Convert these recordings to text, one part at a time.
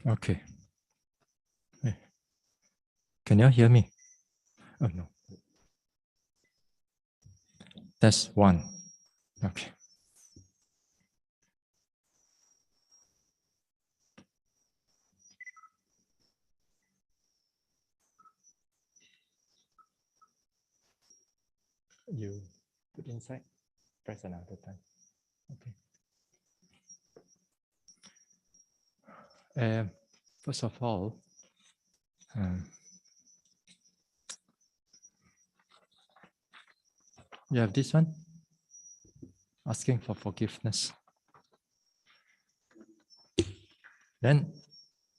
Okay. Can you hear me? Oh, no. That's one. Okay. You put inside, press another time. Okay. First of all, you have this one, asking for forgiveness. Then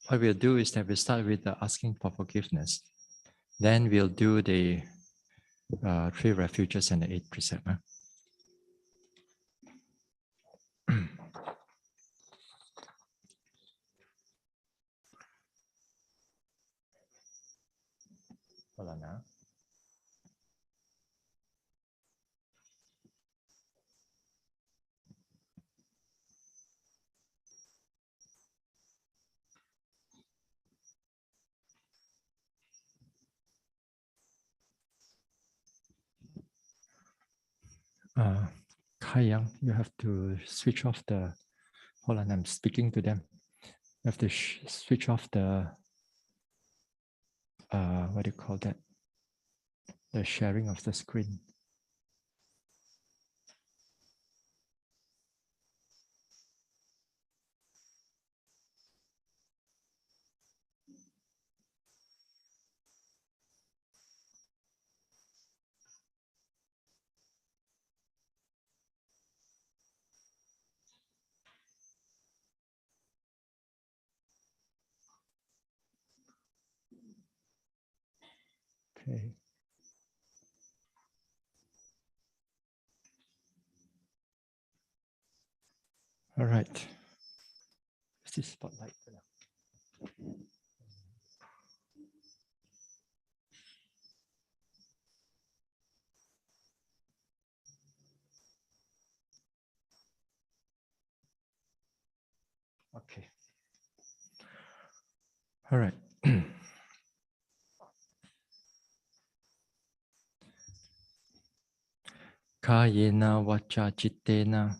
what we'll do is that we'll start with the asking for forgiveness. Then we'll do the 3 refuges and the 8 precepts. Hold on now. Kayang, you have to switch off the, hold on, I'm speaking to them. You have to switch off the, what do you call that? The sharing of the screen. Okay. All right. What's this spotlight? Okay. All right. Kayena vacha chittena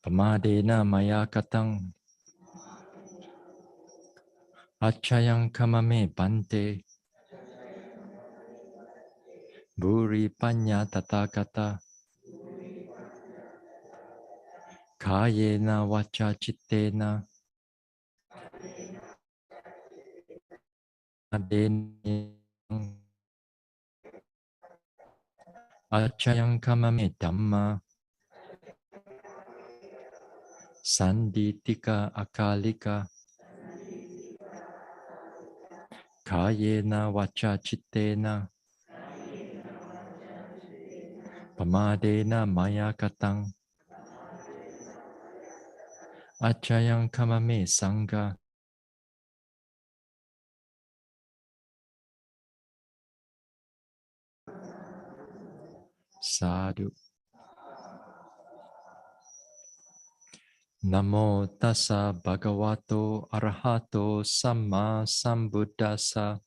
pamadena maya katang achayang kamame bhante buri panya tathagata kayena vacha chittena adena achayang kamame dhamma sanditika akalika kayena vacha chittena pamadena maya katang achayang kamame sangha. Sadhu. Namo tassa bhagavato arahato samma sambuddhassa.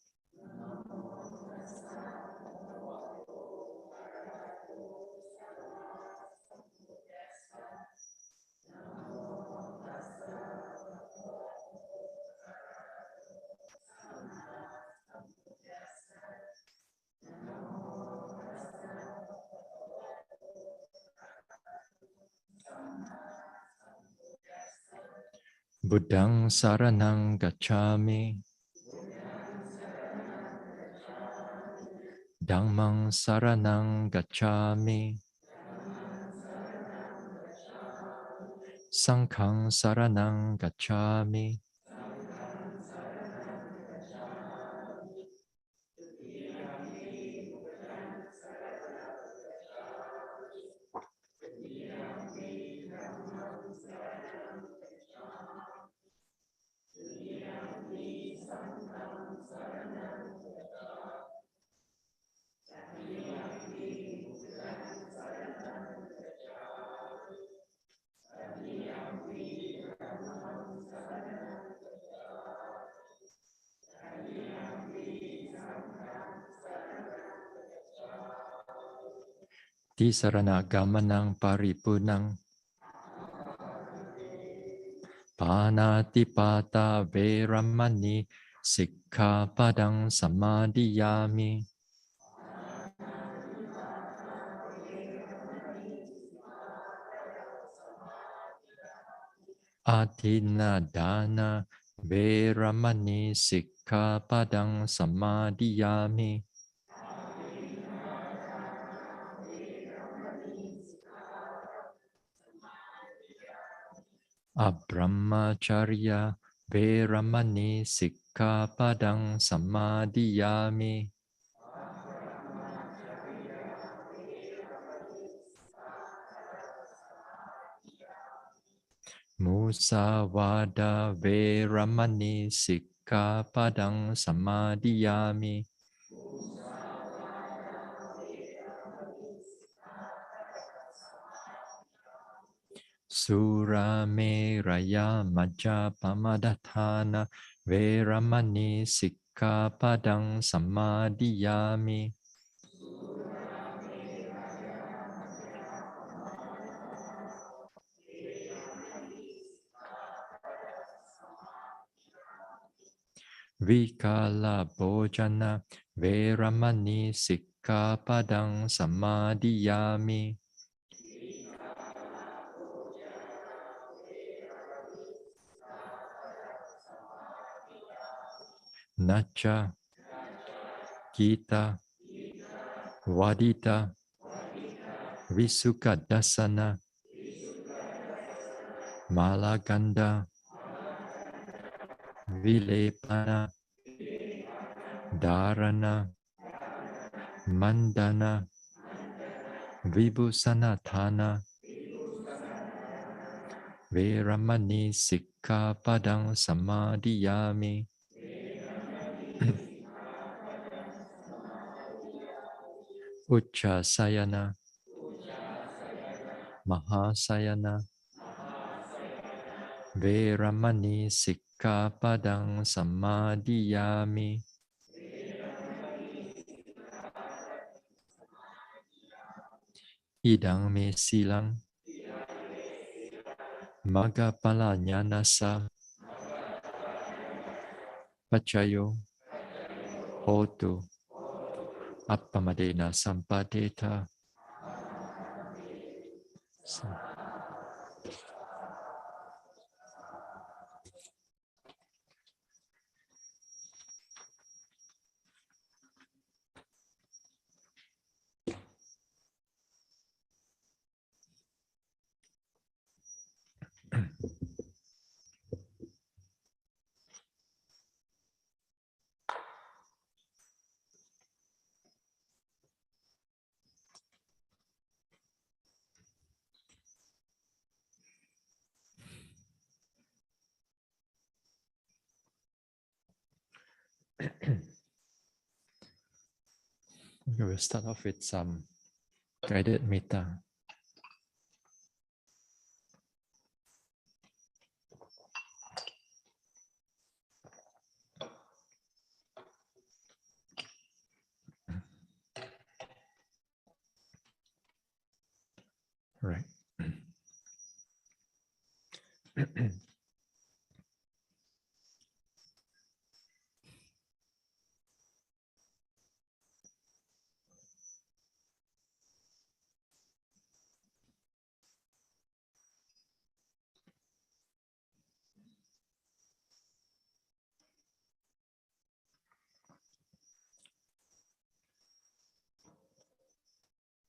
Buddhang saranang gacchami. Dhammang saranang gacchami. Sanghang saranang gacchami. Tisarana gamanang paripunang Panatipata veramani Sikkhapadang samadhiyami. Atina dana veramani Sikkhapadang samadhiyami. Abrahmacharya veramani Sikkhapadang samadhiyami. Musavada veramani Sikkhapadang samadhiyami. Surameraya majapamadatthana veramani Sikkhapadang samadhiyami. Vikala bhojana veramani Sikkhapadang samadhiyami. Nacha Gita Vadita Visuka Dasana Malaganda Vilepana Dharana Mandana Vibhusanatana Veramani Sikkhapadang samadhiyami. Uchasayana Mahasayana Veramani Sikkhapadang samadhiyami. Idang me silang Magapala nyanasa Pachayo Hotu Appamadena Sampadeta. We will start off with some guided metta. Right.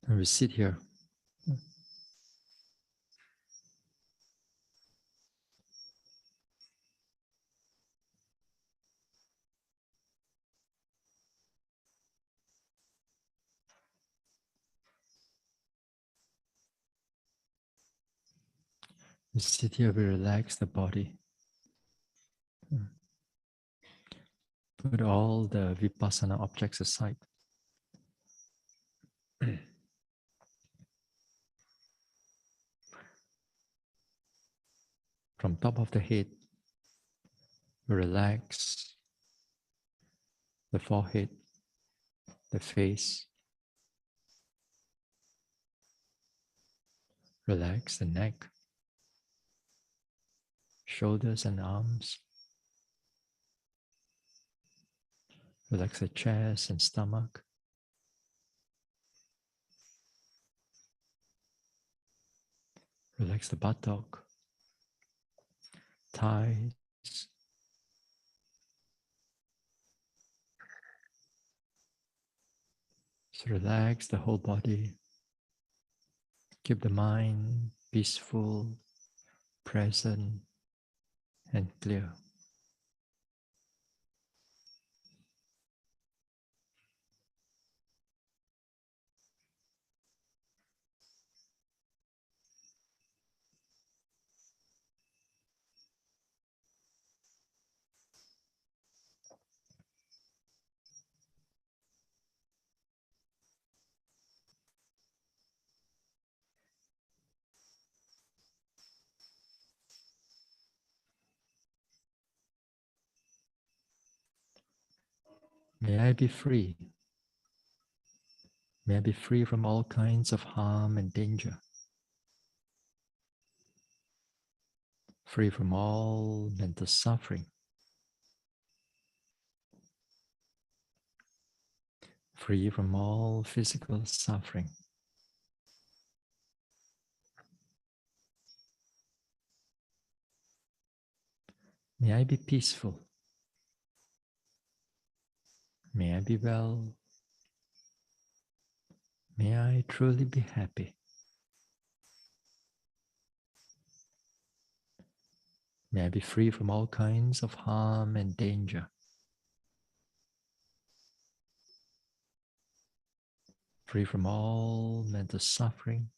And we sit here. We sit here, we relax the body. Put all the Vipassana objects aside. From top of the head, relax the forehead, the face, Relax the neck, shoulders and arms. Relax the chest and stomach. Relax the buttock, thighs. So relax the whole body. Keep the mind peaceful, present, and clear. May I be free. May I be free from all kinds of harm and danger. Free from all mental suffering. Free from all physical suffering. May I be peaceful. May I be well. May I truly be happy. May I be free from all kinds of harm and danger. Free from all mental suffering.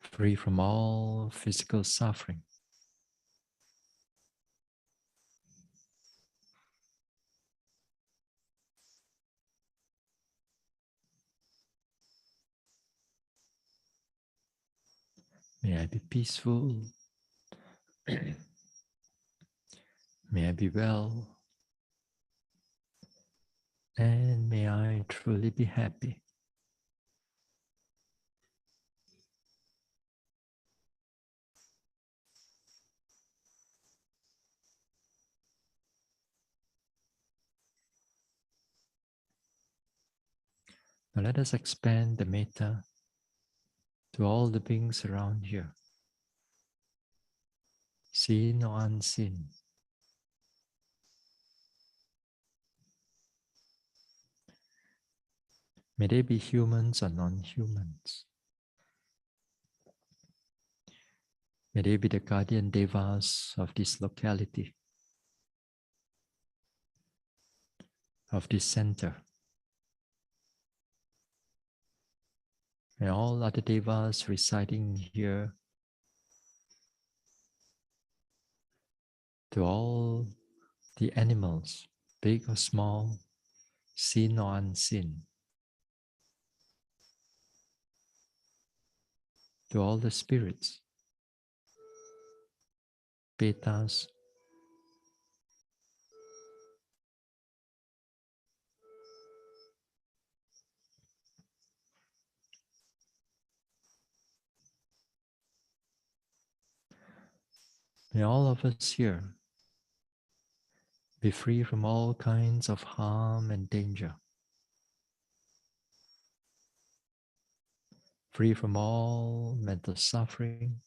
Free from all physical suffering. May I be peaceful. May I be well. And may I truly be happy. Now let us expand the metta to all the beings around here, seen or unseen. May they be humans or non-humans. May they be the guardian devas of this locality, of this center. May all other devas residing here, to all the animals, big or small, seen or unseen, to all the spirits, betas, may all of us here be free from all kinds of harm and danger, free from all mental suffering,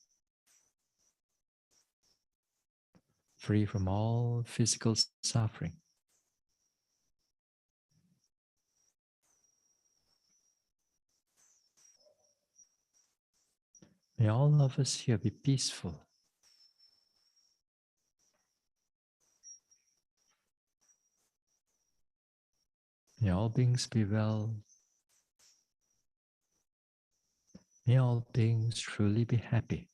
free from all physical suffering. May all of us here be peaceful. May all beings be well. May all beings truly be happy.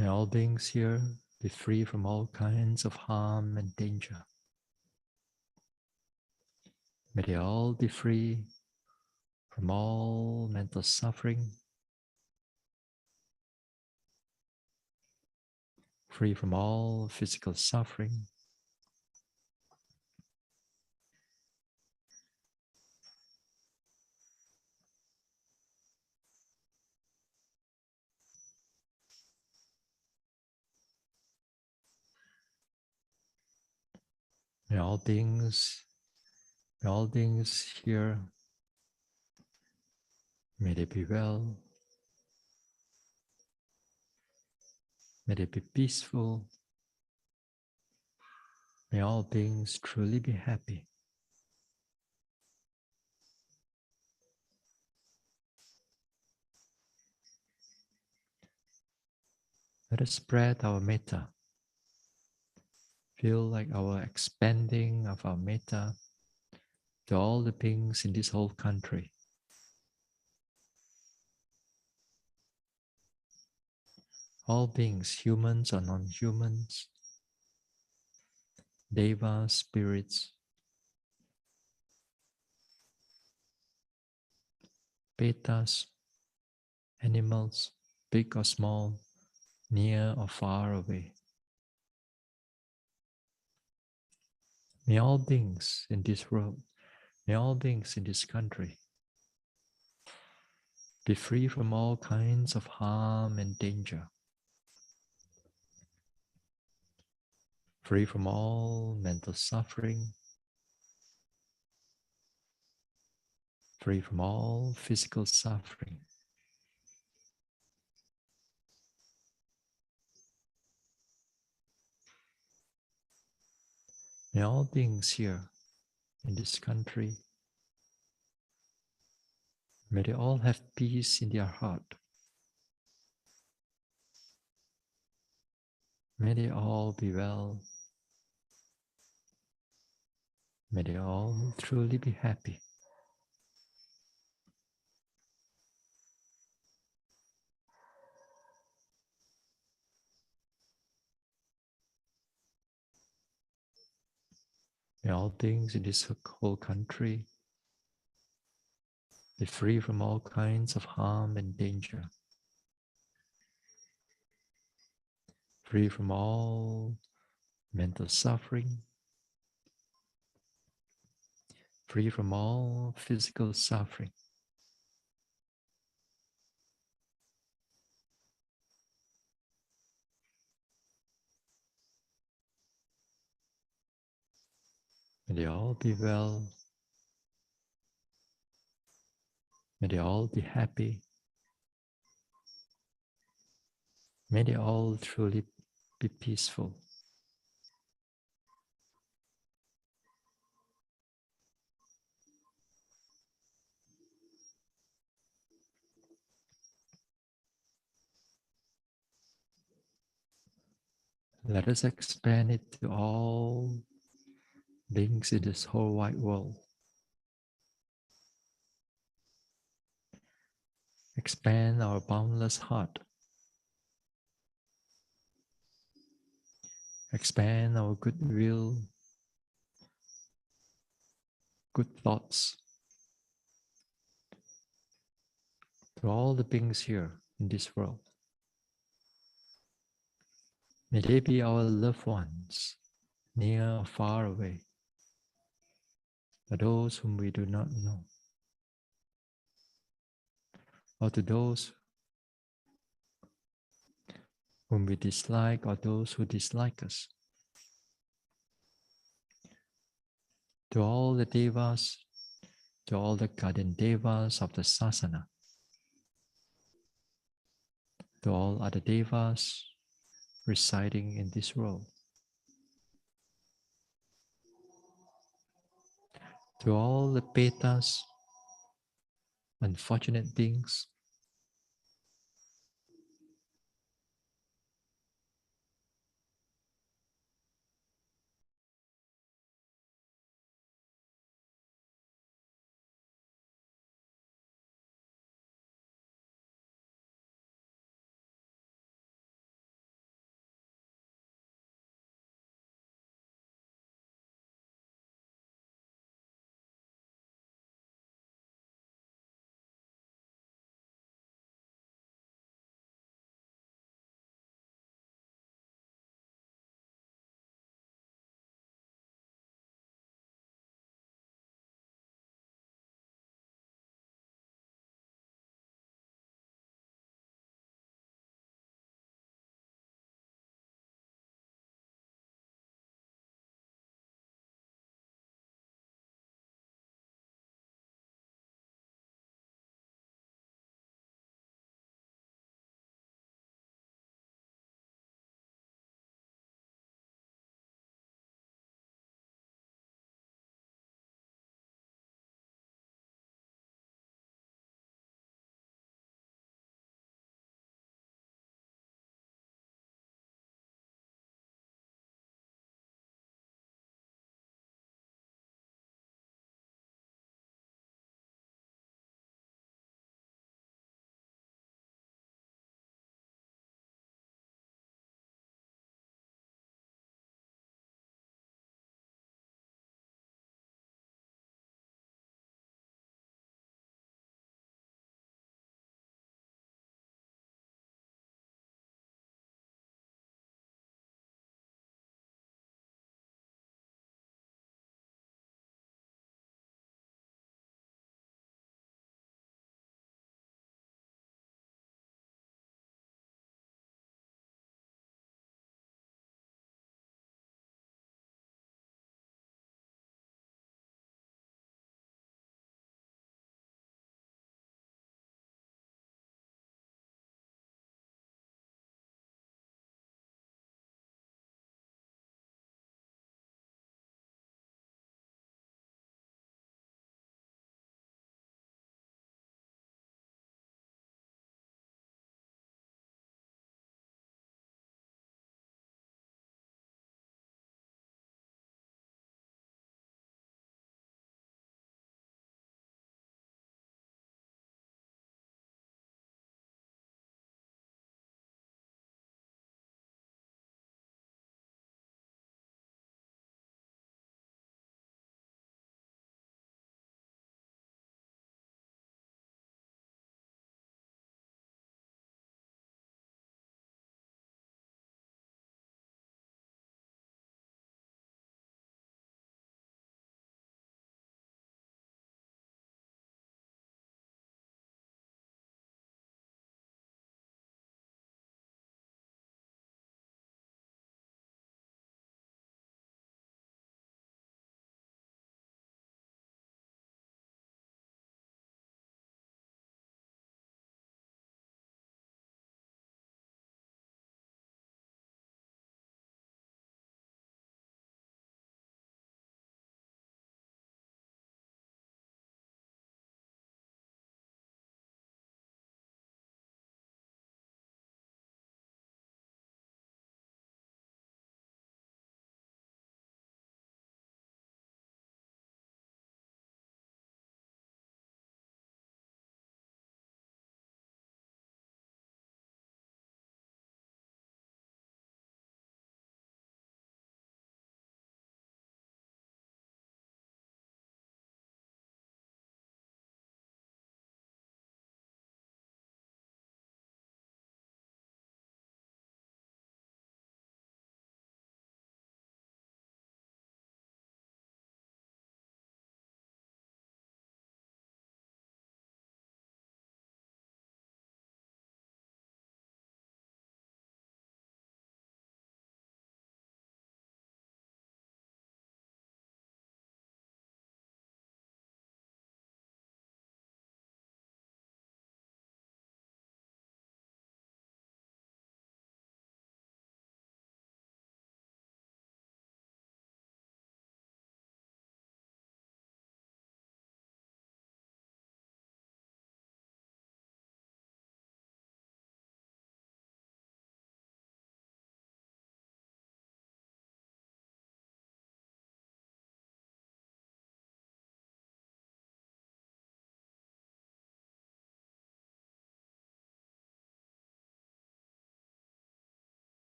May all beings here be free from all kinds of harm and danger. May they all be free from all mental suffering, free from all physical suffering, may all beings here, may they be well, may they be peaceful, may all beings truly be happy. Let us spread our metta. Feel like our expanding of our metta to all the beings in this whole country. All beings, humans or non-humans, devas, spirits, petas, animals, big or small, near or far away. May all beings in this world, may all beings in this country be free from all kinds of harm and danger, free from all mental suffering, free from all physical suffering. May all beings here in this country, may they all have peace in their heart. May they all be well. May they all truly be happy. May all beings in this whole country be free from all kinds of harm and danger, free from all mental suffering, free from all physical suffering. May they all be well. May they all be happy. May they all truly be peaceful. Let us expand it to all beings in this whole wide world. Expand our boundless heart. Expand our goodwill, good thoughts to all the beings here in this world. May they be our loved ones, near or far away, or those whom we do not know, or to those whom we dislike or those who dislike us. To all the devas, to all the guardian devas of the sasana, to all other devas residing in this world, to all the petas, unfortunate beings,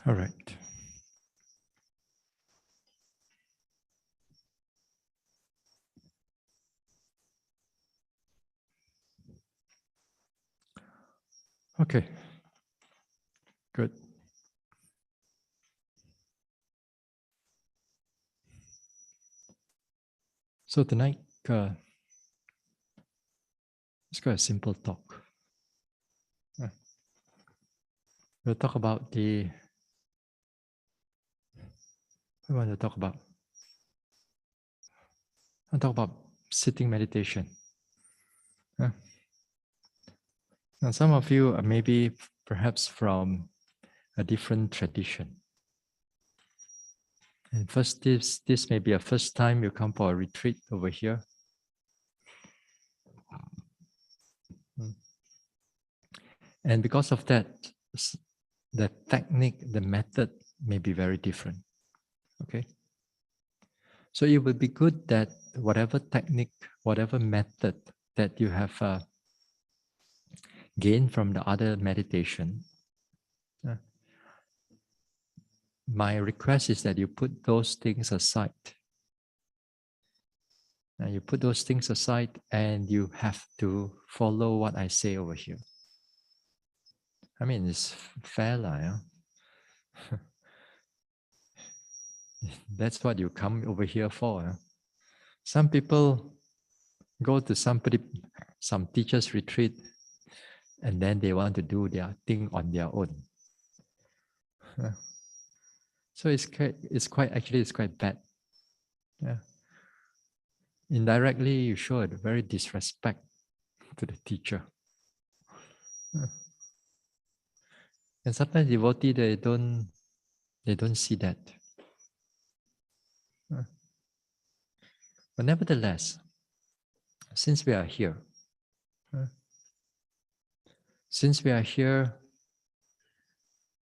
All right. Okay. Good. So tonight, it's quite a simple talk. We'll talk about the. We want to talk about. I'll talk about sitting meditation. Now, some of you are maybe perhaps from a different tradition. And first, this may be a first time you come for a retreat over here. And because of that, the technique, the method may be very different. Okay? So it would be good that whatever technique, whatever method that you have gained from the other meditation, my request is that you put those things aside. And you put those things aside and you have to follow what I say over here. I mean, it's fair, yeah? That's what you come over here for. Yeah? Some people go to some teacher's retreat, and then they want to do their thing on their own. So it's quite bad. Yeah. Indirectly, you show a very disrespect to the teacher. And sometimes devotees they don't see that. But nevertheless, since we are here,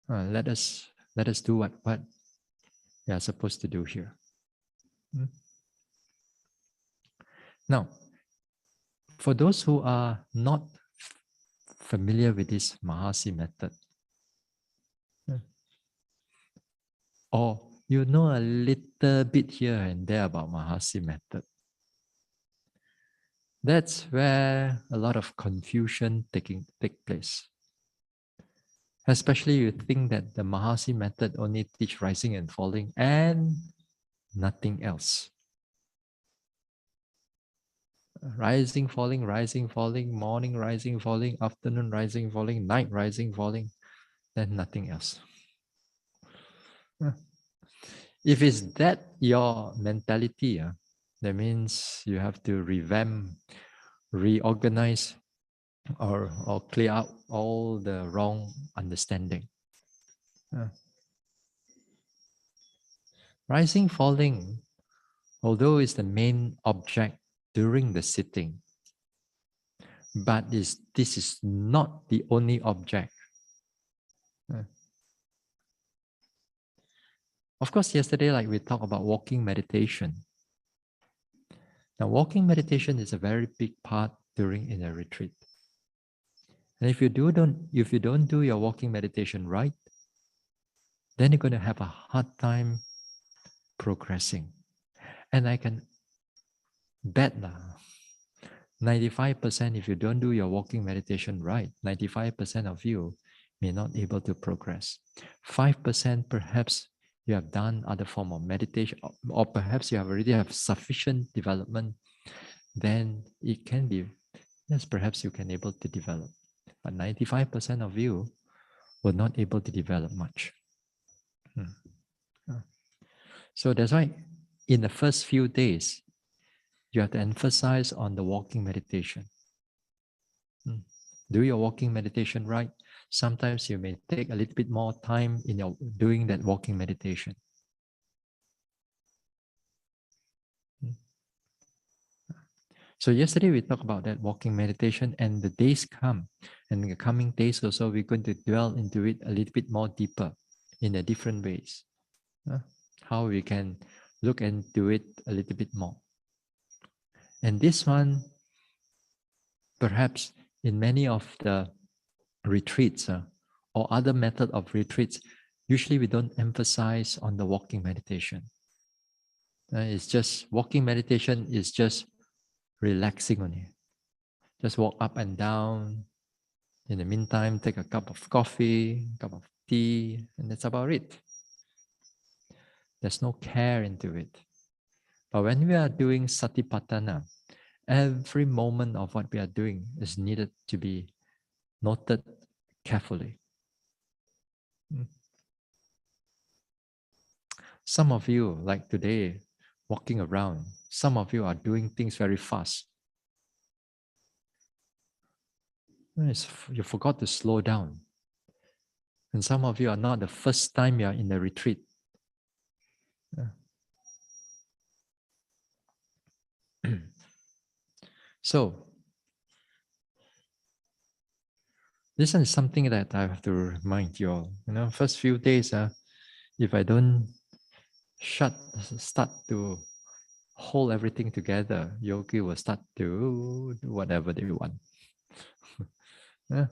let us do what we are supposed to do here. Now, for those who are not familiar with this Mahasi method, or you know a little bit here and there about Mahasi method, that's where a lot of confusion take place. Especially you think that the Mahasi method only teach rising and falling and nothing else. Rising, falling, morning rising, falling, afternoon rising, falling, night rising, falling, then nothing else. If it's that your mentality, that means you have to revamp, reorganize, or clear out all the wrong understanding. Rising, falling, although is the main object during the sitting, but this is not the only object. Of course, yesterday, like we talked about walking meditation. Now, walking meditation is a very big part in a retreat. And if you don't do your walking meditation right, then you're going to have a hard time progressing. And I can bet 95% if you don't do your walking meditation right, 95% of you may not be able to progress. 5% perhaps you have done other form of meditation, or perhaps you already have sufficient development, then it can be, yes, perhaps you can able to develop. But 95% of you were not able to develop much. So that's why in the first few days, you have to emphasize on the walking meditation. Do your walking meditation right. Sometimes you may take a little bit more time in your doing that walking meditation. So yesterday we talked about that walking meditation, and the days come, and in the coming days also we're going to dwell into it a little bit more deeper in a different ways. How we can look into it a little bit more. And this one, perhaps in many of the retreats or other method of retreats, Usually we don't emphasize on the walking meditation. It's just walking meditation is just relaxing only. Just walk up and down. In the meantime, take a cup of coffee, cup of tea, and that's about it. There's no care into it. But when we are doing satipatthana, every moment of what we are doing is needed to be noted carefully. Some of you, like today, walking around, some of you are doing things very fast. You forgot to slow down. And some of you are not the first time you are in the retreat. So, this is something that I have to remind you all. First few days, if I don't start to hold everything together, yogi will start to do whatever they want. Yeah.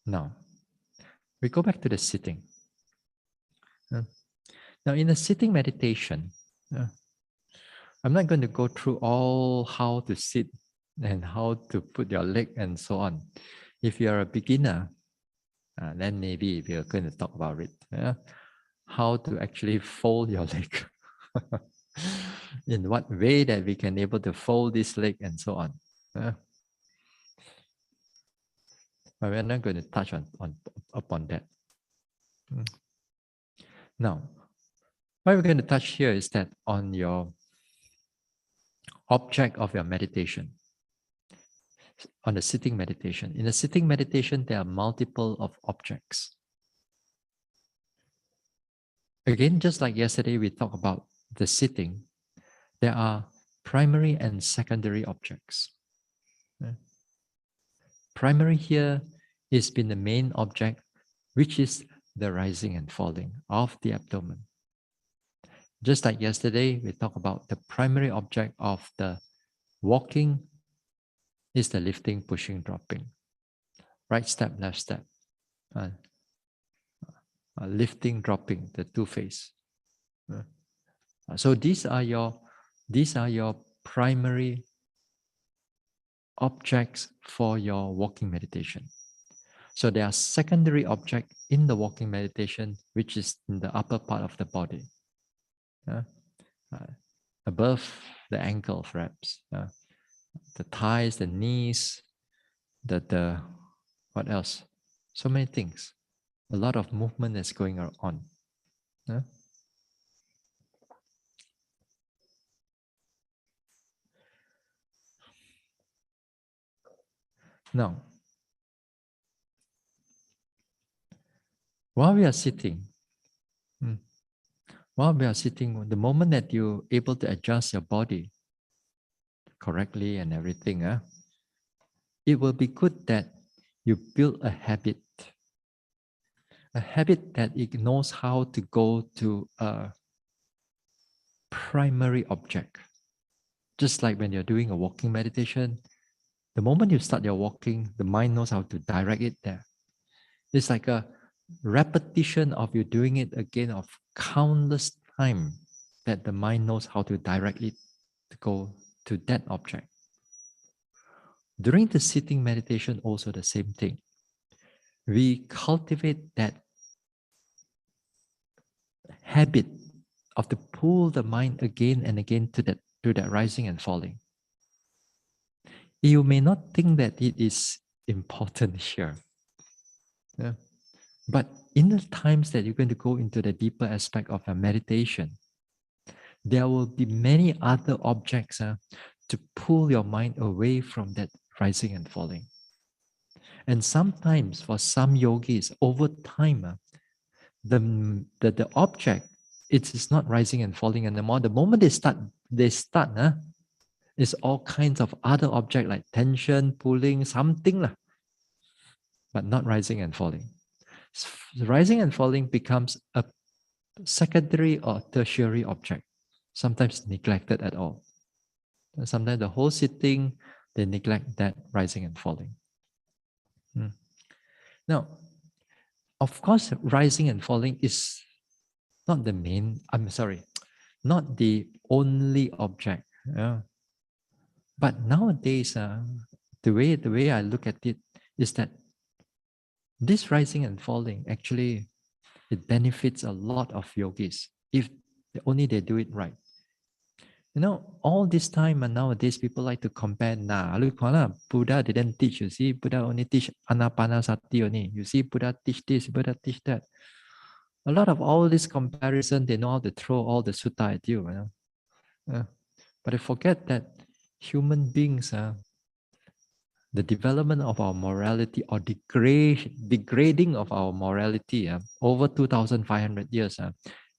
Now, we go back to the sitting. Now, in the sitting meditation, I'm not going to go through all how to sit and how to put your leg and so on. If you're a beginner, then maybe we are going to talk about it. How to actually fold your leg. In what way that we can able to fold this leg and so on. But we're not going to touch upon that. Now, what we're going to touch here is that on your object of your meditation, on the sitting meditation. In the sitting meditation, there are multiple of objects. Again, just like yesterday, we talked about the sitting, there are primary and secondary objects. Primary here is been the main object, which is the rising and falling of the abdomen. Just like yesterday, we talked about the primary object of the walking is the lifting, pushing, dropping. Right step, left step. Lifting, dropping, the two phase. So these are your primary objects for your walking meditation. So there are secondary objects in the walking meditation, which is in the upper part of the body, above the ankle perhaps, the thighs, the knees, the what else? So many things. A lot of movement is going on. Now, while we are sitting, the moment that you're able to adjust your body correctly and everything, it will be good that you build a habit that it knows how to go to a primary object. Just like when you're doing a walking meditation, the moment you start your walking, the mind knows how to direct it there. It's like a repetition of you doing it again of countless time that the mind knows how to direct it to go to that object. During the sitting meditation, also the same thing. We cultivate that habit of to pull the mind again and again to that rising and falling. You may not think that it is important here. But in the times that you're going to go into the deeper aspect of your meditation, there will be many other objects to pull your mind away from that rising and falling. And sometimes for some yogis, over time, the object, it is not rising and falling anymore. The moment they start, it's all kinds of other objects like tension, pulling, something, but not rising and falling. Rising and falling becomes a secondary or tertiary object, sometimes neglected at all. And sometimes the whole sitting, they neglect that rising and falling. Mm. Now, of course, rising and falling is not the main, I'm sorry, not the only object. Yeah. But nowadays, the way I look at it is that this rising and falling actually it benefits a lot of yogis if only they do it right. All this time and nowadays people like to compare. Nah, look, Buddha didn't teach. You see, Buddha only teach anapanasati only. You see, Buddha teach this, Buddha teach that. A lot of all this comparison, they know how to throw all the sutta at you. But I forget that human beings, the development of our morality or degrading of our morality over 2,500 years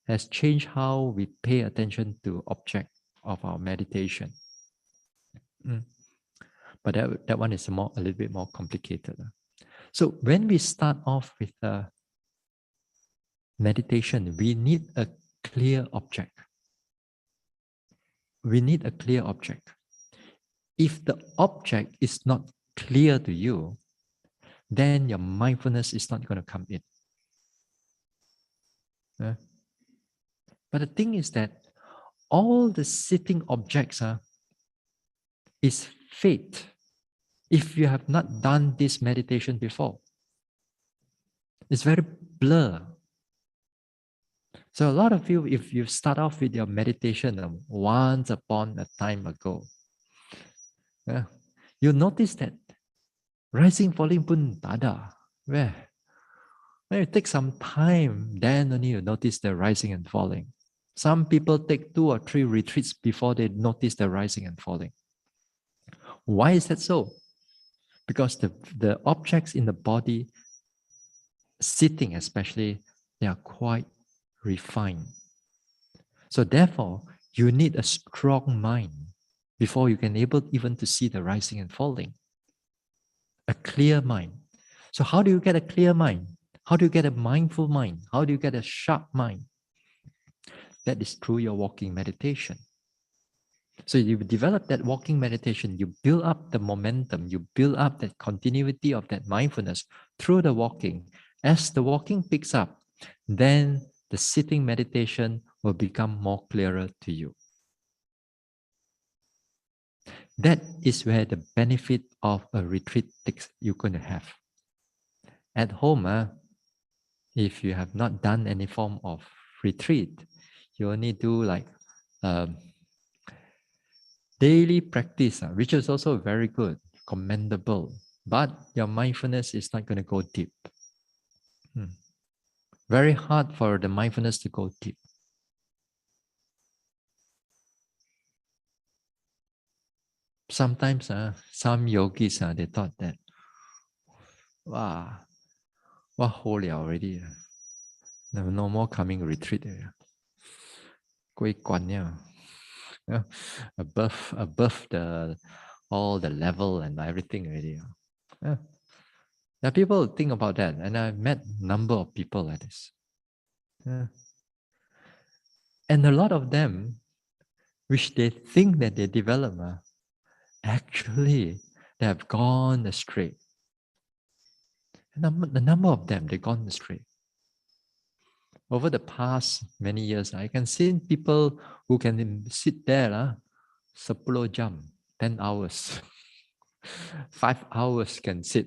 has changed how we pay attention to object of our meditation. Mm. But that one is a little bit more complicated. So when we start off with meditation, we need a clear object. We need a clear object. If the object is not clear to you, then your mindfulness is not going to come in. But the thing is that all the sitting objects is fate. If you have not done this meditation before, it's very blur. So a lot of you, if you start off with your meditation once upon a time ago, you notice that rising, falling pun tada. Where? When you take some time, then only you notice the rising and falling. Some people take 2 or 3 retreats before they notice the rising and falling. Why is that so? Because the objects in the body, sitting especially, they are quite refined. So therefore, you need a strong mind before you can able even to see the rising and falling. A clear mind. So how do you get a clear mind? How do you get a mindful mind? How do you get a sharp mind? That is through your walking meditation. So you develop that walking meditation, you build up the momentum, you build up that continuity of that mindfulness through the walking. As the walking picks up, then the sitting meditation will become more clearer to you. That is where the benefit of a retreat you're going to have. At home, if you have not done any form of retreat, you only do like daily practice, which is also very good, commendable, but your mindfulness is not going to go deep. Very hard for the mindfulness to go deep. Sometimes some yogis, they thought that, wow, what holy already. No more coming retreat. Above the all the level and everything already. Now people think about that, and I met a number of people like this. And a lot of them, which they think that they develop, actually they have gone astray. The number of them, they've gone astray. Over the past many years, I can see people who can sit there, 10 jam, 10 hours, 5 hours can sit.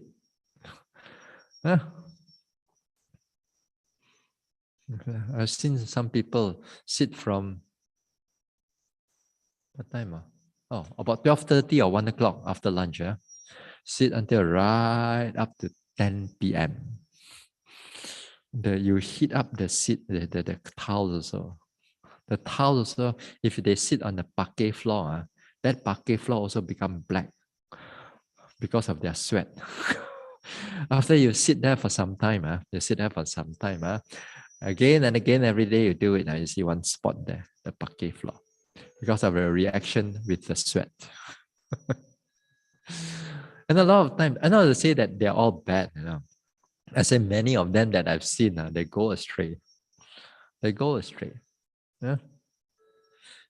I've seen some people sit from, what time? About 12:30 or 1 o'clock after lunch. Sit until right up to 10 p.m. You heat up the seat, the towels also. The towels also, if they sit on the parquet floor, that parquet floor also become black because of their sweat. After you sit there for some time, again and again every day you do it, you see one spot there, the parquet floor, because of the reaction with the sweat. And a lot of times, I don't say that they're all bad, I say many of them that I've seen, they go astray. They go astray. Yeah.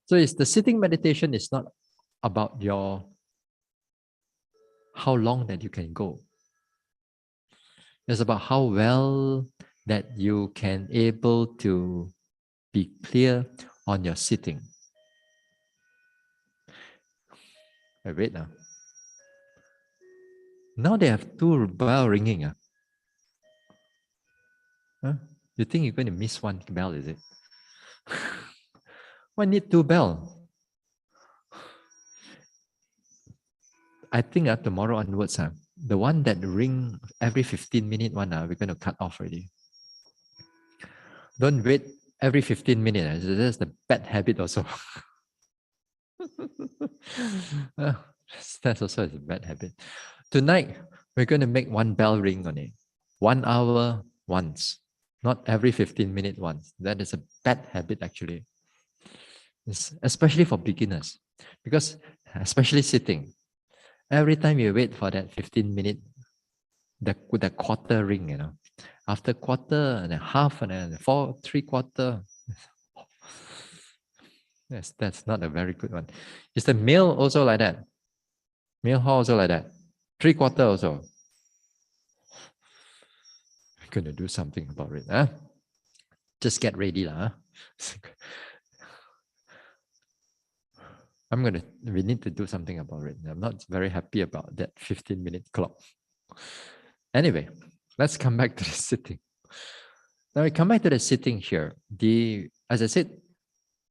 So it's the sitting meditation is not about how long that you can go. It's about how well that you can able to be clear on your sitting. Wait now. Now they have two bell ringing. Huh? You think you're going to miss one bell, is it? Why need two bell? I think tomorrow onwards, the one that ring every 15 minute one, we're going to cut off already. Don't wait every 15 minutes. That's the bad habit also. That's also a bad habit. Tonight, we're going to make one bell ring on it. 1 hour once, not every 15 minute once. That is a bad habit actually. Especially for beginners. Because especially sitting. Every time you wait for that 15 minute, the quarter ring, after quarter and a half and then 3/4. Yes, that's not a very good one. Is the meal also like that? Meal hall also like that? 3/4 also. I'm gonna do something about it, huh? Just get ready, lah. We need to do something about it. I'm not very happy about that 15-minute clock. Anyway, let's come back to the sitting. Now we come back to the sitting here. As I said,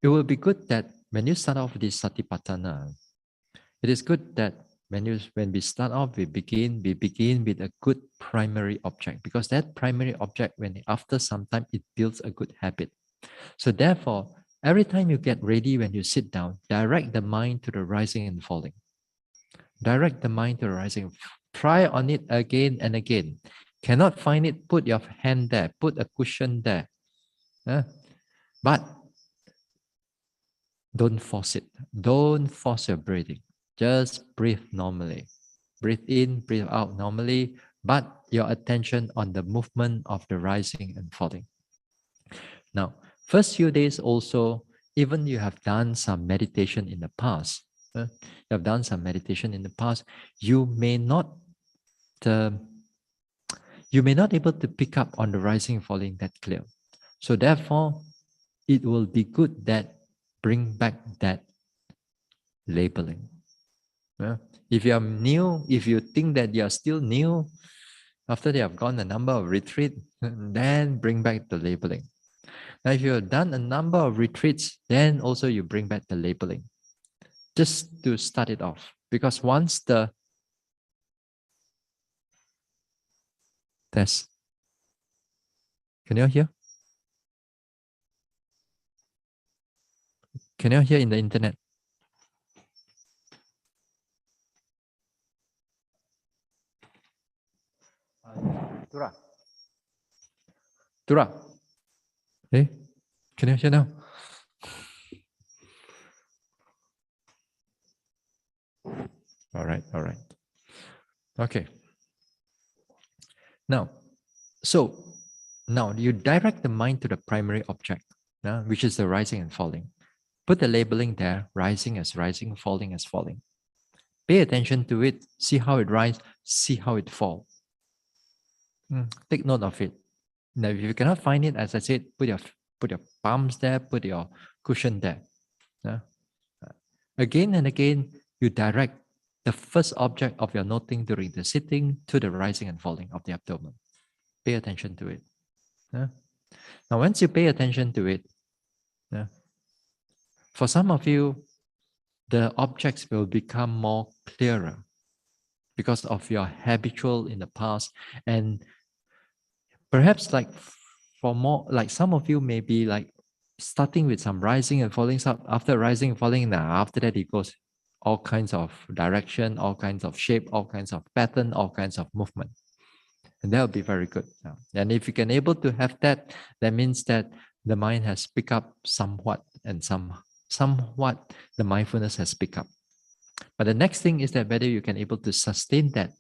it will be good that when you start off with this Satipatthana, it is good that when we start off, we begin with a good primary object, because that primary object, after some time, it builds a good habit. So therefore, every time you get ready, when you sit down, direct the mind to the rising and falling. Direct the mind to the rising. Try on it again and again. Cannot find it, put your hand there, put a cushion there. But don't force it. Don't force your breathing. Just breathe normally. Breathe in, breathe out normally, but your attention on the movement of the rising and falling. Now, first few days also, even you have done some meditation in the past, you may not able to pick up on the rising and falling that clear. So therefore, it will be good that bring back that labeling. If you are new, if you think that you are still new, after they have gone a number of retreats, then bring back the labeling. Now, if you have done a number of retreats, then also you bring back the labeling. Just to start it off. Because once the test. Can you hear? Can you hear in the internet? Tura. Hey, can you hear now? All right. Okay. Now you direct the mind to the primary object, which is the rising and falling. Put the labeling there, rising as rising, falling as falling. Pay attention to it, see how it rises, see how it falls. Take note of it. Now, if you cannot find it, as I said, put your palms there, put your cushion there. Again and again, you direct the first object of your noting during the sitting to the rising and falling of the abdomen. Pay attention to it. Now, once you pay attention to it, for some of you, the objects will become more clearer because of your habitual in the past. And perhaps some of you may be like starting with some rising and falling. After rising and falling, after that it goes all kinds of direction, all kinds of shape, all kinds of pattern, all kinds of movement. And that will be very good. And if you can able to have that, that means that the mind has picked up somewhat, and somewhat the mindfulness has picked up. But the next thing is that whether you can able to sustain that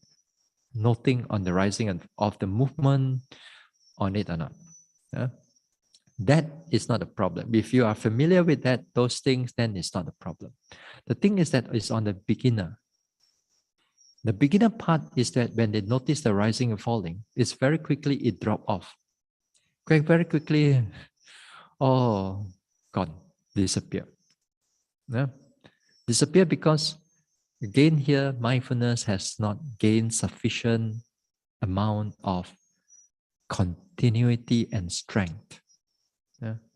noting on the rising of the movement on it or not. That is not a problem. If you are familiar with those things, then it's not a problem. The thing is that it's on the beginner. The beginner part is that when they notice the rising and falling, it's very quickly it drop off. Very quickly, oh, gone, disappear. Yeah? Disappear because again here, mindfulness has not gained sufficient amount of continuity and strength.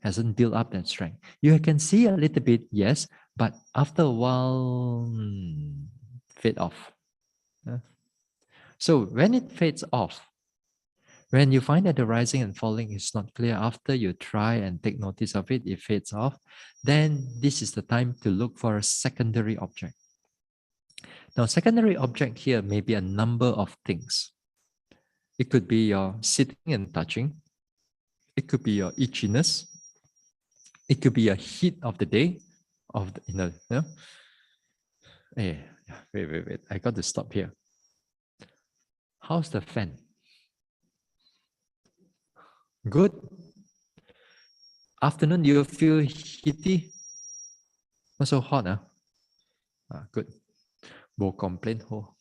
Hasn't built up that strength. You can see a little bit, yes, but after a while, fade off. So when it fades off, when you find that the rising and falling is not clear after you try and take notice of it, it fades off, then this is the time to look for a secondary object. Now, secondary object here may be a number of things. It could be your sitting and touching. It could be your itchiness. It could be a heat of the day, of the, Hey, wait. I got to stop here. How's the fan? Good. Afternoon, you feel heaty? Not so hot, huh? Good. Bo complain ho.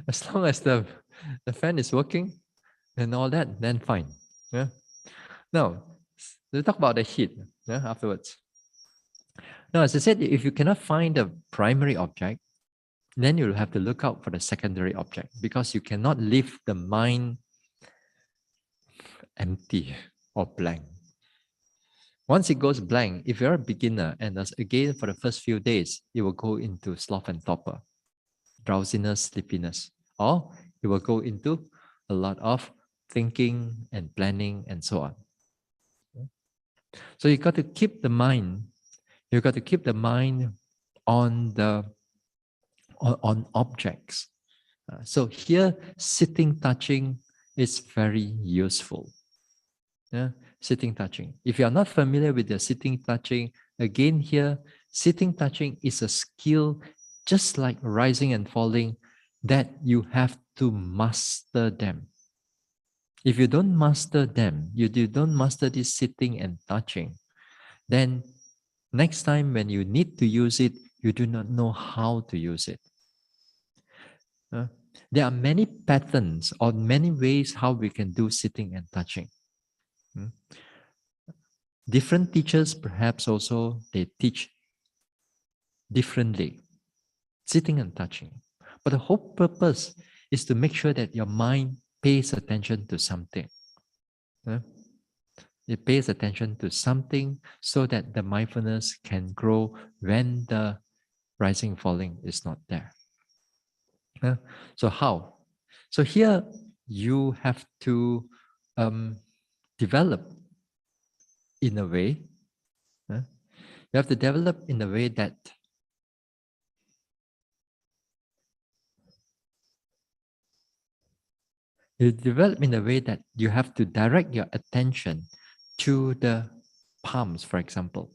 As long as the fan is working and all that, then fine. Yeah. Now, let's talk about the heat afterwards. Now, as I said, if you cannot find the primary object, then you'll have to look out for the secondary object because you cannot leave the mind empty or blank. Once it goes blank, if you're a beginner and as again for the first few days, it will go into sloth and torpor, drowsiness, sleepiness, or it will go into a lot of thinking and planning and so on. So you got to keep the mind. You got to keep the mind on objects. So here, sitting, touching is very useful. Yeah, sitting, touching. If you are not familiar with the sitting, touching, again here, sitting, touching is a skill just like rising and falling that you have to master them. If you don't master them, you don't master this sitting and touching, then next time when you need to use it, you do not know how to use it. There are many patterns or many ways how we can do sitting and touching. Different teachers perhaps also, they teach differently, sitting and touching. But the whole purpose is to make sure that your mind pays attention to something. It pays attention to something so that the mindfulness can grow when the rising falling is not there. So how? So here you have to develop in a way. You have to develop in a way that you have to direct your attention to the palms, for example.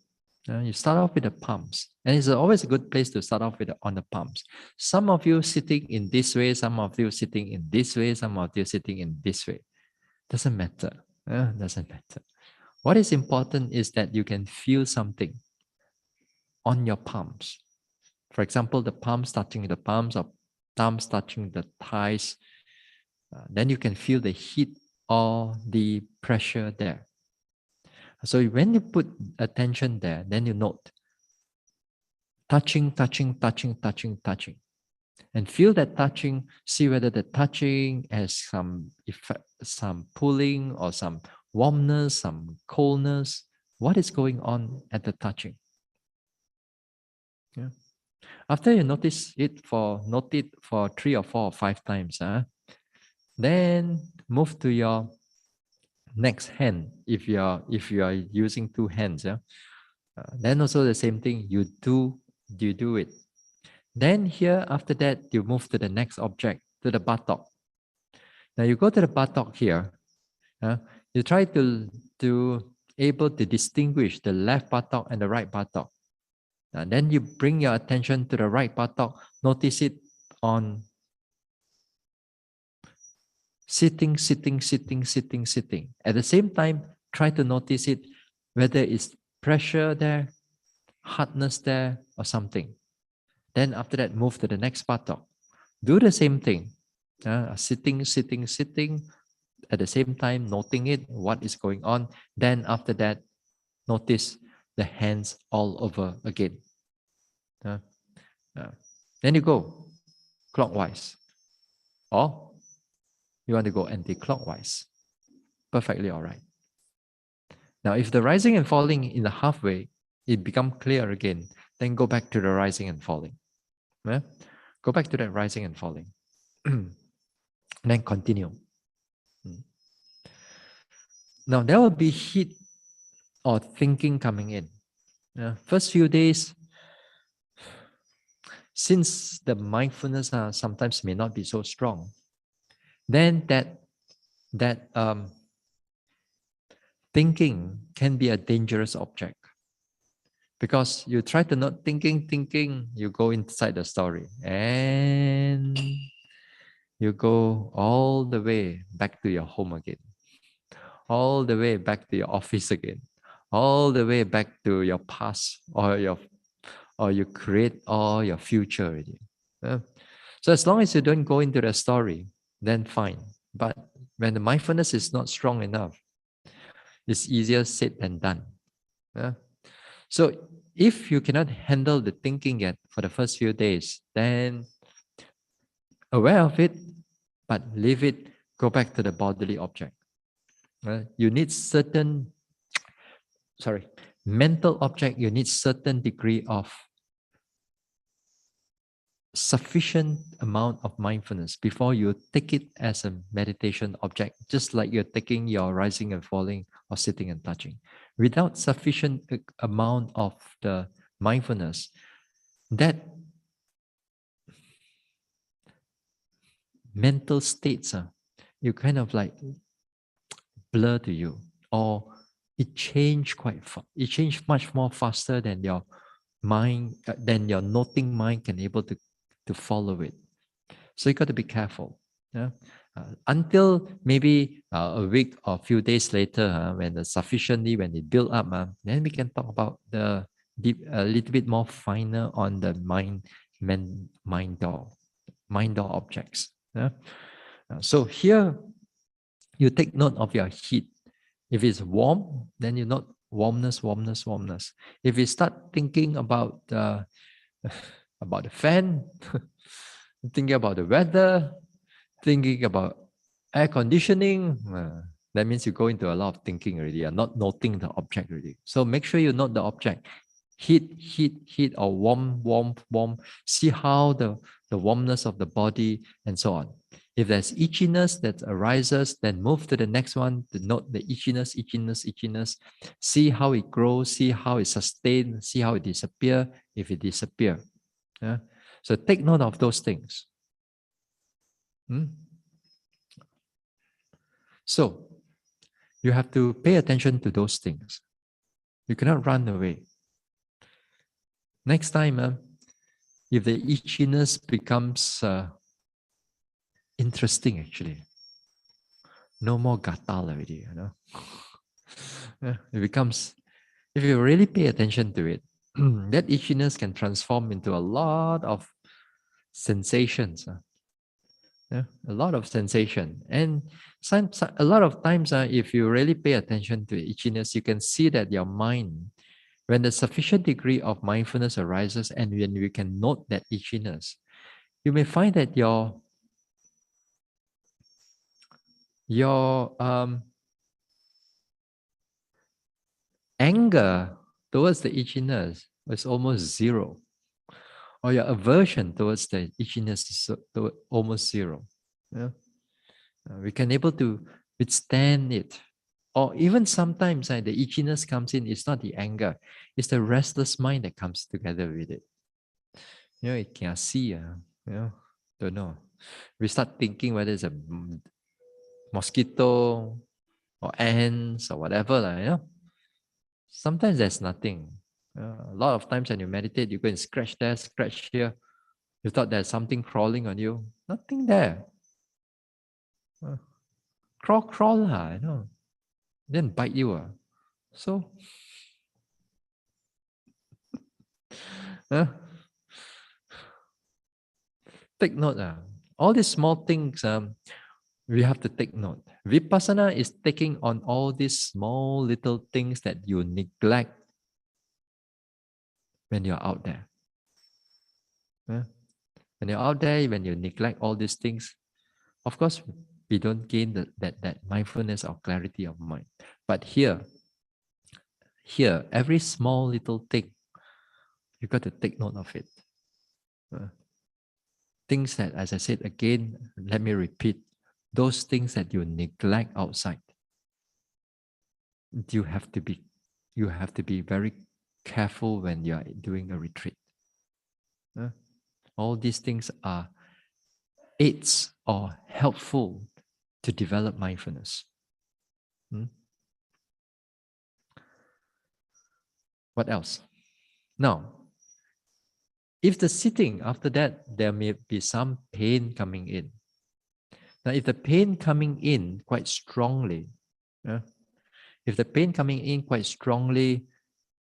You start off with the palms, and it's always a good place to start off with on the palms. Some of you sitting in this way, some of you sitting in this way, some of you sitting in this way. Doesn't matter. Doesn't matter. What is important is that you can feel something on your palms. For example, the palms touching the palms, or thumbs touching the thighs. Then you can feel the heat or the pressure there. So when you put attention there, then you note touching, and feel that touching. See whether the touching has some effect, some pulling or some warmness, some coldness. What is going on at the touching? Yeah. After you note it for 3 or 4 or 5 times, then move to your next hand. If you are using 2 hands, then also the same thing. You do it. Then here after that you move to the next object, to the buttock. Now you go to the buttock here. You try to able to distinguish the left buttock and the right buttock. And then you bring your attention to the right buttock. Notice it on sitting. At the same time, try to notice it, whether it's pressure there, hardness there or something. Then after that, move to the next buttock. Do the same thing. Sitting, sitting, sitting. At the same time, noting it, what is going on. Then after that, notice the hands all over again. Uh, then you go clockwise. Or you want to go anti-clockwise. Perfectly all right. Now, if the rising and falling in the halfway, it become clear again, then go back to the rising and falling. Yeah? Go back to that rising and falling. Then continue. Now, there will be heat or thinking coming in. First few days, since the mindfulness sometimes may not be so strong, then that thinking can be a dangerous object. Because you try to not thinking, you go inside the story and you go all the way back to your home again, all the way back to your office again, all the way back to your past or you create all your future already. So as long as you don't go into the story, then fine. But when the mindfulness is not strong enough, it's easier said than done. So if you cannot handle the thinking yet for the first few days, then aware of it, but leave it, go back to the bodily object. You need mental object, you need certain degree of sufficient amount of mindfulness before you take it as a meditation object, just like you're taking your rising and falling or sitting and touching. Without sufficient amount of the mindfulness, that mental states, you kind of like blur to you, or it changed it changed much more faster than your mind, than your noting mind can able to follow it. So you got to be careful. Until maybe a week or a few days later, when it build up, then we can talk about the deep, a little bit more finer on the mind door objects. So here you take note of your heat. If it's warm, then you note warmness. If you start thinking about the fan, thinking about the weather, thinking about air conditioning, that means you go into a lot of thinking already. You're not noting the object already. So make sure you note the object. Heat, or warm. See how the warmness of the body and so on. If there's itchiness that arises, then move to the next one to note the itchiness. See how it grows, see how it sustains, see how it disappears, if it disappears. So take note of those things. So you have to pay attention to those things. You cannot run away. Next time, if the itchiness becomes interesting, actually, no more gatal already, it becomes, if you really pay attention to it, that itchiness can transform into a lot of sensations. A lot of sensation. And a lot of times, if you really pay attention to itchiness, you can see that your mind, when the sufficient degree of mindfulness arises and when you can note that itchiness, you may find that your anger towards the itchiness is almost zero, or your aversion towards the itchiness is almost zero. We can able to withstand it. Or even sometimes the itchiness comes in, it's not the anger, it's the restless mind that comes together with it. It can see, don't know. We start thinking whether it's a mosquito or ants or whatever. Sometimes there's nothing. A lot of times when you meditate, you go and scratch there, scratch here. You thought there's something crawling on you. Nothing there. Crawl, then bite you. So Huh? Take note. All these small things, we have to take note. Vipassana is taking on all these small little things that you neglect when you're out there. Huh? When you're out there, when you neglect all these things, of course, we don't gain that mindfulness or clarity of mind. But here, every small little thing, you got to take note of it. Things that, as I said again, let me repeat, those things that you neglect outside, you have to be very careful when you are doing a retreat. All these things are aids or helpful to develop mindfulness. What else? Now, if the sitting after that, there may be some pain coming in. Now, if the pain coming in quite strongly,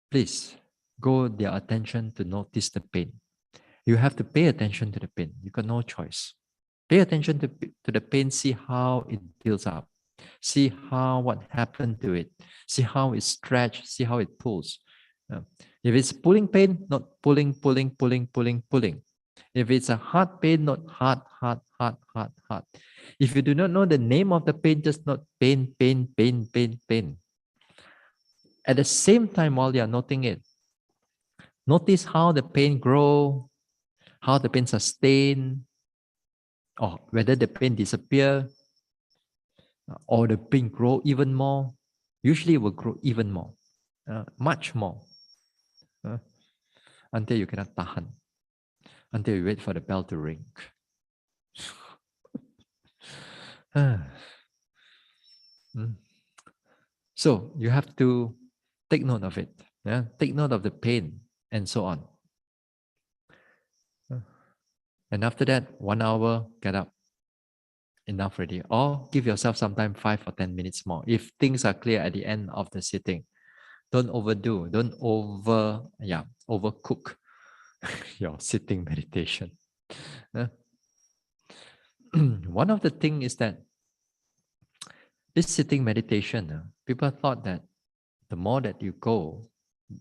please go their attention to notice the pain. You have to pay attention to the pain. You got no choice. Pay attention to the pain, see how it builds up. See what happened to it. See how it stretches, see how it pulls. If it's pulling pain, not pulling. If it's a hard pain, not hard. If you do not know the name of the pain, just not pain. At the same time, while you are noting it, notice how the pain grow, how the pain sustain, or whether the pain disappear, or the pain grow even more. Usually it will grow even more, much more, until you cannot tahan, until you wait for the bell to ring. So you have to take note of it. Take note of the pain and so on. And after that, 1 hour, get up. Enough already. Or give yourself sometime 5 or 10 minutes more. If things are clear at the end of the sitting, don't overdo. Don't overcook your sitting meditation. One of the things is that this sitting meditation, people thought that the more that you go,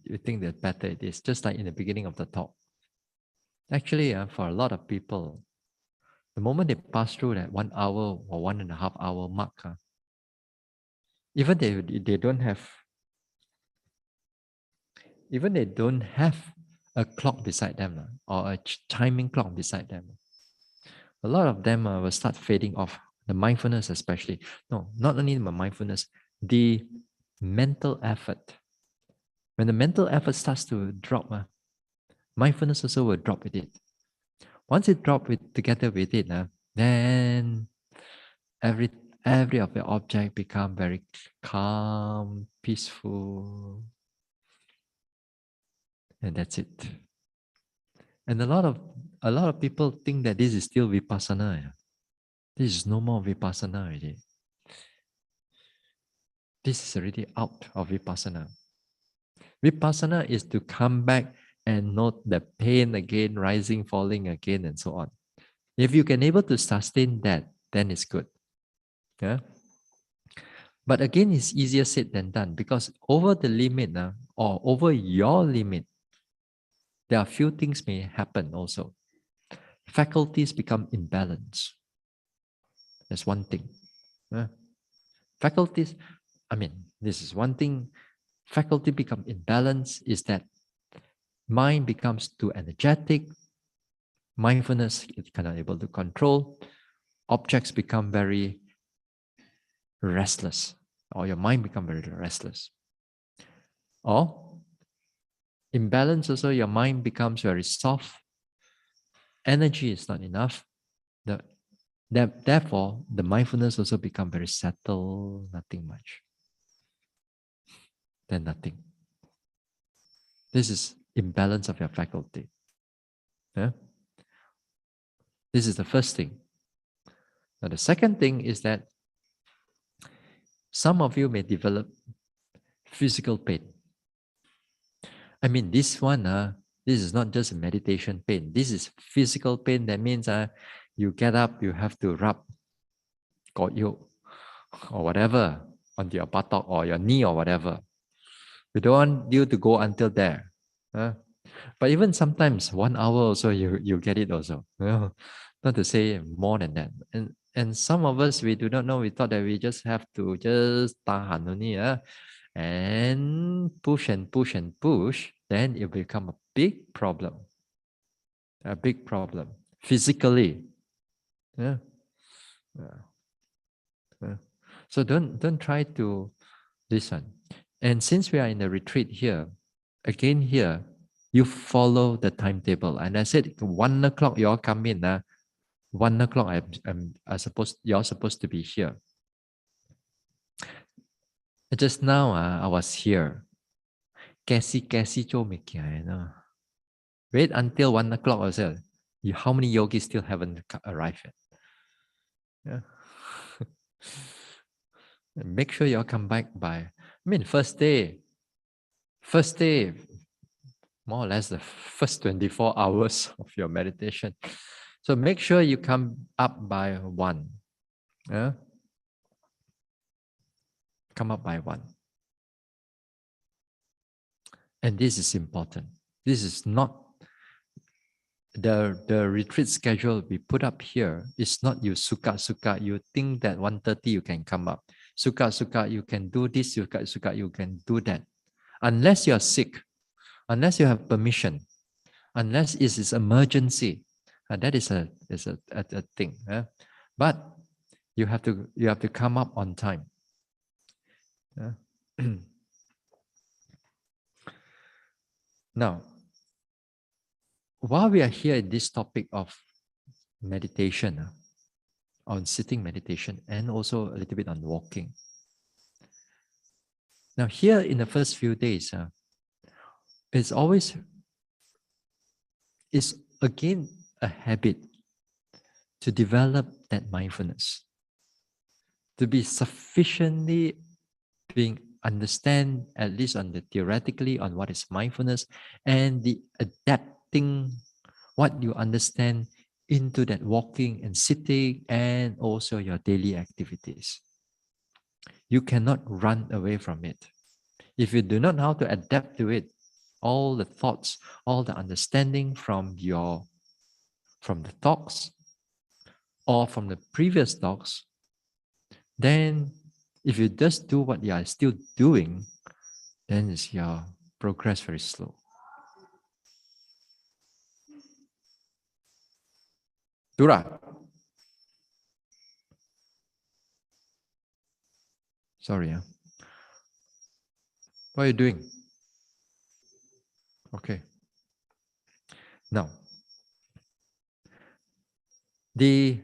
you think the better it is. Just like in the beginning of the talk. Actually, for a lot of people, the moment they pass through that 1 hour or 1.5 hour mark, even they don't have a clock beside them or a chiming clock beside them, a lot of them will start fading off. The mindfulness especially. No, not only the mindfulness, the mental effort. When the mental effort starts to drop, mindfulness also will drop with it. Once it drops together with it, then every of the object become very calm, peaceful, and that's it. And a lot of people think that this is still Vipassana. This is no more Vipassana already. This is already out of Vipassana. Vipassana is to come back and note the pain again, rising, falling again, and so on. If you can able to sustain that, then it's good. Yeah. But again, it's easier said than done because over the limit or over your limit, there are few things may happen also. Faculties become imbalanced. That's one thing. Faculties, this is one thing. Faculty become imbalanced is that mind becomes too energetic. Mindfulness is cannot able to control. Objects become very restless, or your mind become very restless. Or imbalance also, your mind becomes very soft. Energy is not enough. Therefore, the mindfulness also become very settled, nothing much. Then nothing. This is imbalance of your faculty. Yeah? This is the first thing. Now, the second thing is that some of you may develop physical pain. This one, This is not just meditation pain. This is physical pain. That means you get up, you have to rub you or whatever onto your buttock or your knee or whatever. We don't want you to go until there. But even sometimes 1 hour also you get it also. Not to say more than that. And some of us we do not know. We thought that we just have to just tahan only, and push and push and push. Then it will become a big problem. A big problem physically. Yeah. Yeah. Yeah. So don't try to listen. And since we are in the retreat here, again here, you follow the timetable. And I said 1 o'clock you all come in. 1 o'clock you're supposed to be here. Just now I was here. Kasi cho me kya, wait until 1 o'clock I said, how many yogis still haven't arrived yet? Yeah. Make sure you all come back by, first day, more or less the first 24 hours of your meditation. So make sure you come up by 1. Come up by 1. And this is important. This is not the retreat schedule we put up here. It's not you suka, you think that 1:30 you can come up. Suka, you can do this, suka, you can do that. Unless you are sick, unless you have permission, unless it is emergency, that is a thing. But you have to come up on time. Now, while we are here in this topic of meditation, on sitting meditation, and also a little bit on walking. Now, here in the first few days, it's again a habit to develop that mindfulness, to be sufficiently being understand, at least on the theoretically, on what is mindfulness, and the adapting what you understand into that walking and sitting and also your daily activities. You cannot run away from it. If you do not know how to adapt to it, all the thoughts, all the understanding from the talks or from the previous talks, then if you just do what you are still doing, then is your progress very slow. Dura. Sorry. What are you doing? Okay. Now, the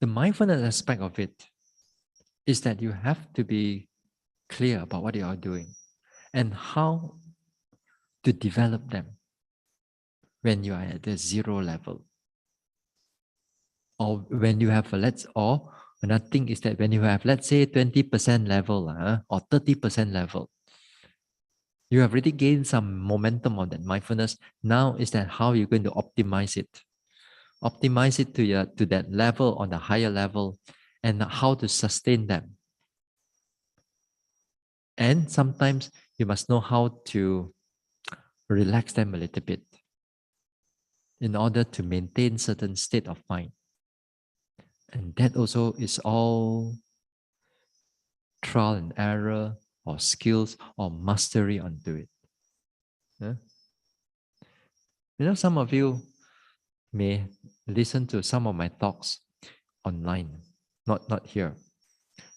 mindfulness aspect of it is that you have to be clear about what you are doing and how to develop them when you are at the 0 level. Or when you have another thing is that when you have, let's say, 20% level or 30% level, you have already gained some momentum on that mindfulness. Now is that how you're going to optimize it? Optimize it to that level, on the higher level, and how to sustain them. And sometimes you must know how to relax them a little bit in order to maintain certain state of mind. And that also is all trial and error or skills or mastery onto it. Some of you may listen to some of my talks online, not here.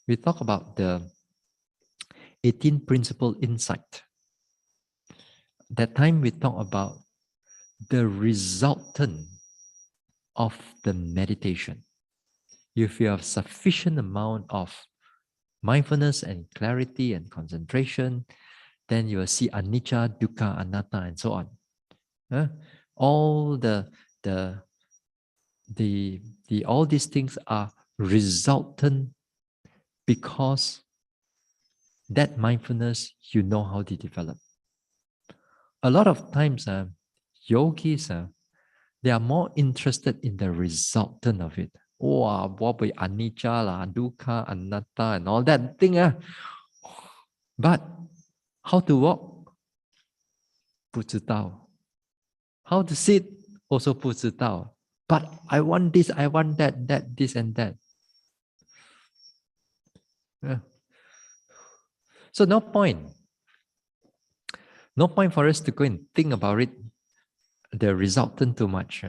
We talk about the 18 principle insight. That time we talk about the resultant of the meditation. If you have sufficient amount of mindfulness and clarity and concentration, then you will see anicca, dukkha, anatta, and so on. All all these things are resultant because that mindfulness you know how to develop. A lot of times, yogis, they are more interested in the resultant of it. Wow, what be anicca, la, dukkha, anatta, and all that thing. But how to walk? 不知道. How to sit? Also 不知道. But I want this, I want that, this and that. Yeah. So no point. No point for us to go and think about it, the resultant too much.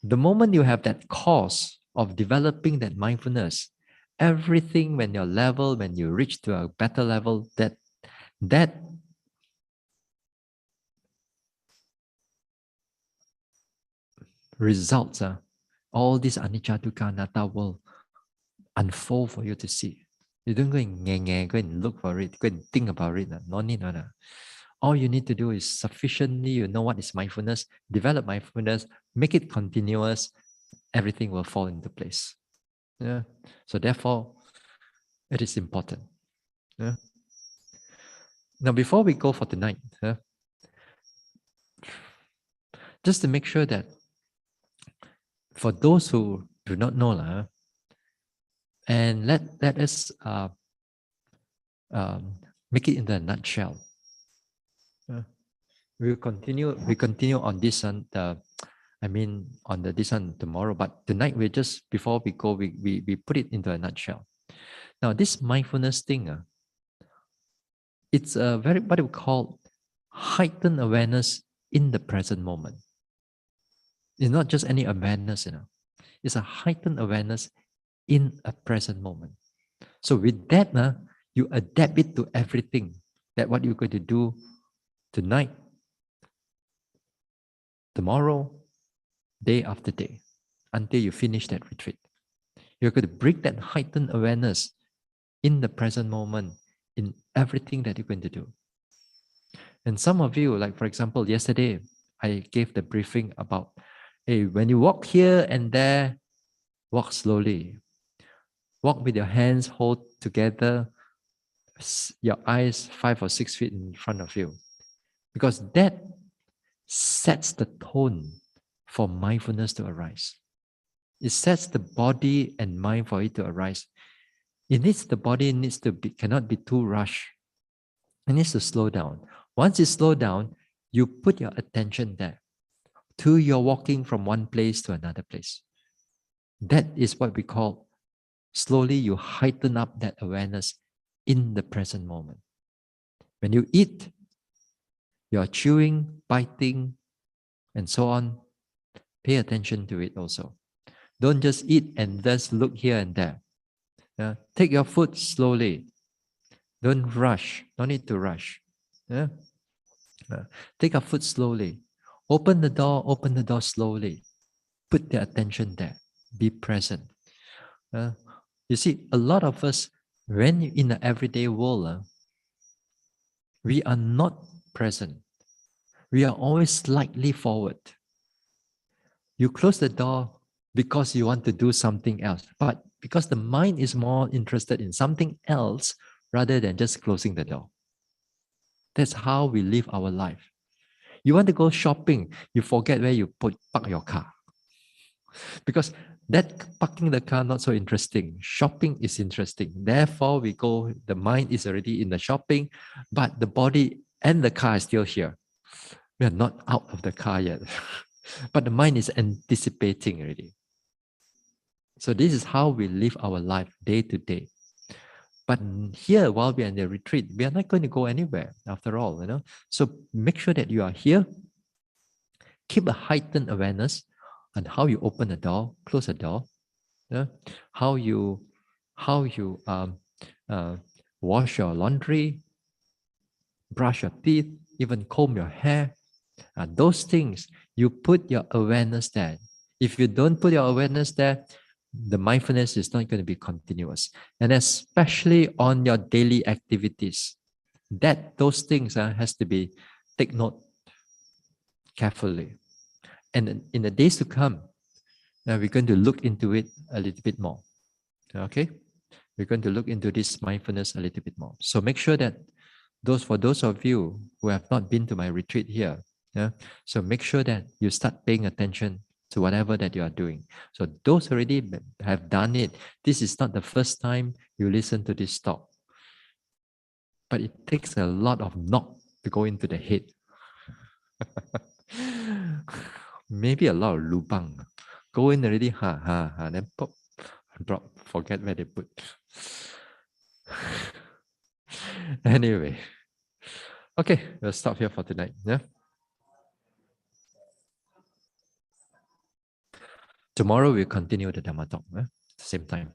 The moment you have that cause of developing that mindfulness, everything when your level, when you reach to a better level, that results, all this anicca, dukkha, anatta will unfold for you to see. You don't go and go and look for it, go and think about it. No need. No. All you need to do is sufficiently, you know what is mindfulness, develop mindfulness, make it continuous, everything will fall into place. Yeah. So therefore, it is important. Yeah. Now, before we go for tonight, just to make sure that for those who do not know, and let us make it in a nutshell. We continue on this one. On this one tomorrow. But tonight we just before we go, we put it into a nutshell. Now, this mindfulness thing, it's a very what we call heightened awareness in the present moment. It's not just any awareness, It's a heightened awareness in a present moment. So with that, you adapt it to everything. That what you're going to do tonight, tomorrow, day after day, until you finish that retreat. You're going to bring that heightened awareness in the present moment in everything that you're going to do. And some of you, like for example, yesterday, I gave the briefing about, hey, when you walk here and there, walk slowly. Walk with your hands hold together, your eyes 5 or 6 feet in front of you. Because that sets the tone for mindfulness to arise. It sets the body and mind for it to arise. The body needs to be, cannot be too rushed. It needs to slow down. Once you slow down, you put your attention there to your walking from one place to another place. That is what we call slowly you heighten up that awareness in the present moment. When you eat, you're chewing, biting, and so on. Pay attention to it also. Don't just eat and just look here and there. Take your food slowly. Don't rush. No need to rush. Take your food slowly. Open the door slowly. Put the attention there. Be present. You see, a lot of us, when in the everyday world, we are not present. We are always slightly forward. You close the door because you want to do something else, but because the mind is more interested in something else rather than just closing the door. That's how we live our life. You want to go shopping, you forget where you park your car. Because that parking the car not so interesting. Shopping is interesting. Therefore, we go, the mind is already in the shopping, but the body and the car is still here. We are not out of the car yet. But the mind is anticipating already. So this is how we live our life day to day. But here, while we are in the retreat, we are not going to go anywhere after all, So make sure that you are here. Keep a heightened awareness on how you open the door, close the door, how you wash your laundry, brush your teeth, even comb your hair. Those things, you put your awareness there. If you don't put your awareness there, the mindfulness is not going to be continuous. And especially on your daily activities, those things has to be take note carefully. And in the days to come, we're going to look into it a little bit more. Okay? We're going to look into this mindfulness a little bit more. So make sure that For those of you who have not been to my retreat here, yeah, so make sure that you start paying attention to whatever that you are doing. So those already have done it. This is not the first time you listen to this talk, but it takes a lot of knock to go into the head. Maybe a lot of lubang. Go in already, then pop, drop, forget where they put. Anyway, okay, we'll stop here for tonight. Yeah. Tomorrow we'll continue the Dhamma talk. Yeah? At the same time.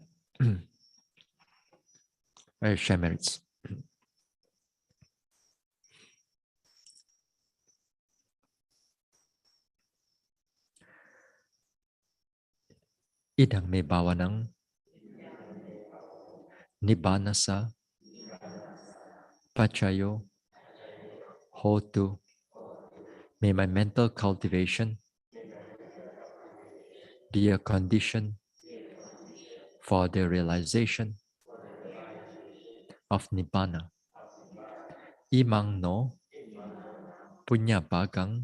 I share merits. Idang me bhavanang nibbanasa pachayo hotu. May my mental cultivation be a condition for the realization of nibbana. Imang no punya bhagang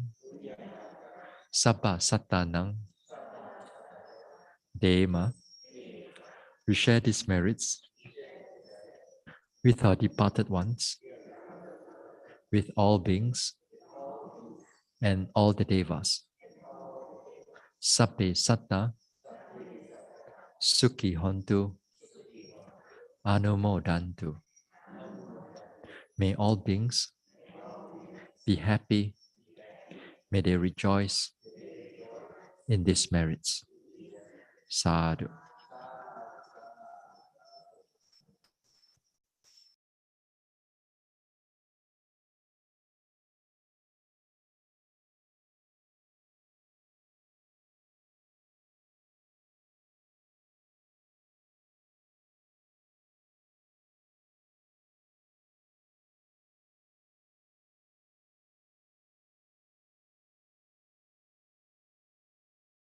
sabba sattanang dema. We share these merits with our departed ones, with all beings and all the devas. Sabbe satta sukhi hontu anumodantu. May all beings be happy. May they rejoice in these merits. Sadhu.